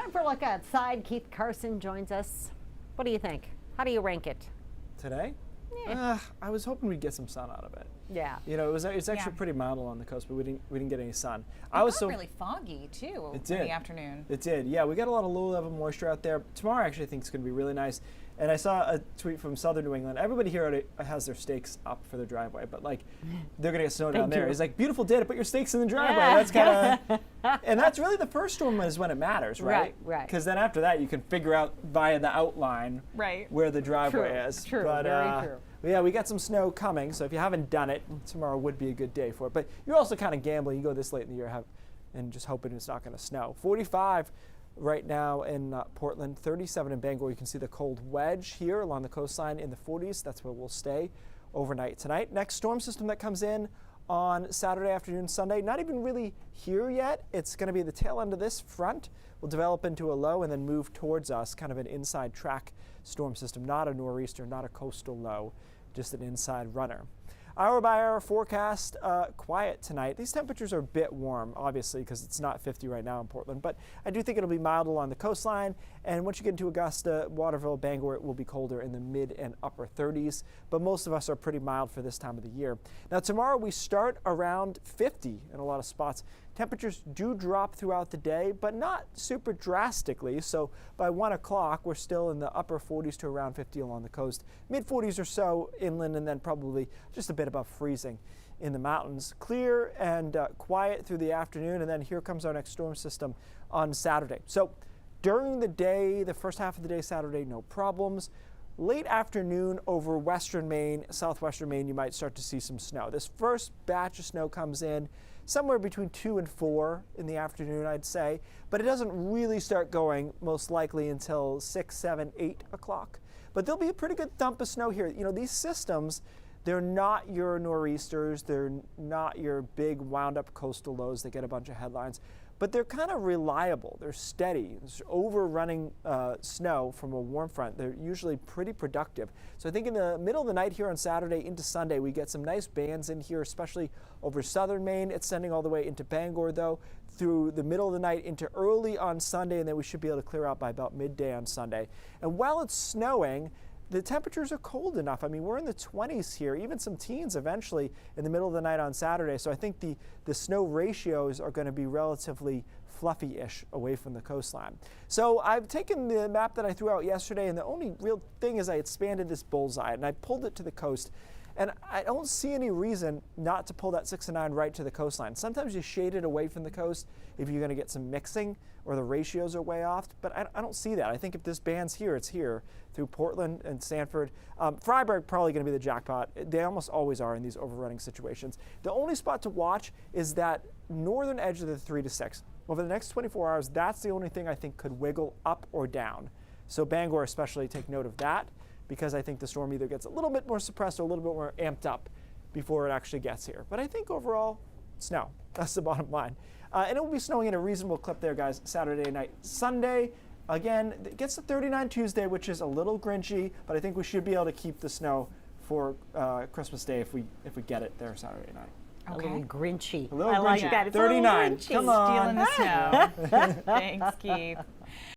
Time for a look outside. Keith Carson joins us. What do you think? How do you rank it? Today? Yeah. I was hoping we'd get some sun out of it. Yeah. You know, it's actually pretty mild along the coast, but we didn't get any sun. It was really foggy too in the afternoon. It did. Yeah, we got a lot of low-level moisture out there. Tomorrow, I actually think it's going to be really nice. And I saw a tweet from Southern New England. Everybody here already has their stakes up for their driveway, but like they're going to get snow down there. He's like, beautiful day to put your stakes in the driveway. Yeah. That's kind of, and that's really the first storm is when it matters, right? Right. Because then after that, you can figure out via the outline where the driveway is. True. But, Very true. Yeah, we got some snow coming, so if you haven't done it, tomorrow would be a good day for it. But you're also kind of gambling. You go this late in the year and just hoping it's not going to snow. 45 right now in Portland, 37 in Bangor. You can see the cold wedge here along the coastline in the 40s. That's where we'll stay overnight tonight. Next storm system that comes in on Saturday afternoon, Sunday, not even really here yet. It's going to be the tail end of this front. Will develop into a low and then move towards us, kind of an inside track storm system, not a nor'easter, not a coastal low, just an inside runner. Hour by hour forecast, quiet tonight. These temperatures are a bit warm, obviously, because it's not 50 right now in Portland, but I do think it'll be mild along the coastline. And once you get into Augusta, Waterville, Bangor, it will be colder in the mid and upper 30s, but most of us are pretty mild for this time of the year. Now, tomorrow we start around 50 in a lot of spots. Temperatures do drop throughout the day, but not super drastically. So by 1 o'clock, we're still in the upper 40s to around 50 along the coast, mid 40s or so inland, and then probably just a bit above freezing in the mountains. Clear and quiet through the afternoon, and then here comes our next storm system on Saturday. So during the day, the first half of the day Saturday, no problems. Late afternoon over western Maine, southwestern Maine, you might start to see some snow. This first batch of snow comes in somewhere between 2 and 4 in the afternoon, I'd say, but it doesn't really start going most likely until 6, 7, 8 o'clock. But there'll be a pretty good thump of snow here. You know, these systems, they're not your nor'easters, they're not your big wound up coastal lows that get a bunch of headlines, but they're kind of reliable. They're steady. It's overrunning snow from a warm front. They're usually pretty productive. So I think in the middle of the night here on Saturday into Sunday, we get some nice bands in here, especially over southern Maine. It's sending all the way into Bangor, though, through the middle of the night into early on Sunday, and then we should be able to clear out by about midday on Sunday. And while it's snowing, the temperatures are cold enough. I mean, we're in the 20s here, even some teens eventually in the middle of the night on Saturday. So I think the snow ratios are going to be relatively fluffy-ish away from the coastline. So I've taken the map that I threw out yesterday, and the only real thing is I expanded this bullseye, and I pulled it to the coast. And I don't see any reason not to pull that 6 and 9 right to the coastline. Sometimes you shade it away from the coast if you're going to get some mixing or the ratios are way off, but I don't see that. I think if this band's here, it's here through Portland and Sanford. Freiburg probably going to be the jackpot. They almost always are in these overrunning situations. The only spot to watch is that northern edge of the 3 to 6. Over the next 24 hours, that's the only thing I think could wiggle up or down. So Bangor especially, take note of that, because I think the storm either gets a little bit more suppressed or a little bit more amped up before it actually gets here. But I think overall, snow. That's the bottom line. And it will be snowing in a reasonable clip there, guys, Saturday night. Sunday, again, it gets to 39 Tuesday, which is a little grinchy, but I think we should be able to keep the snow for Christmas Day if we get it there Saturday night. Okay. A little grinchy. A little I like grinchy. that. It's 39. Grinchy. Come on. Stealing the snow. Thanks, Keith.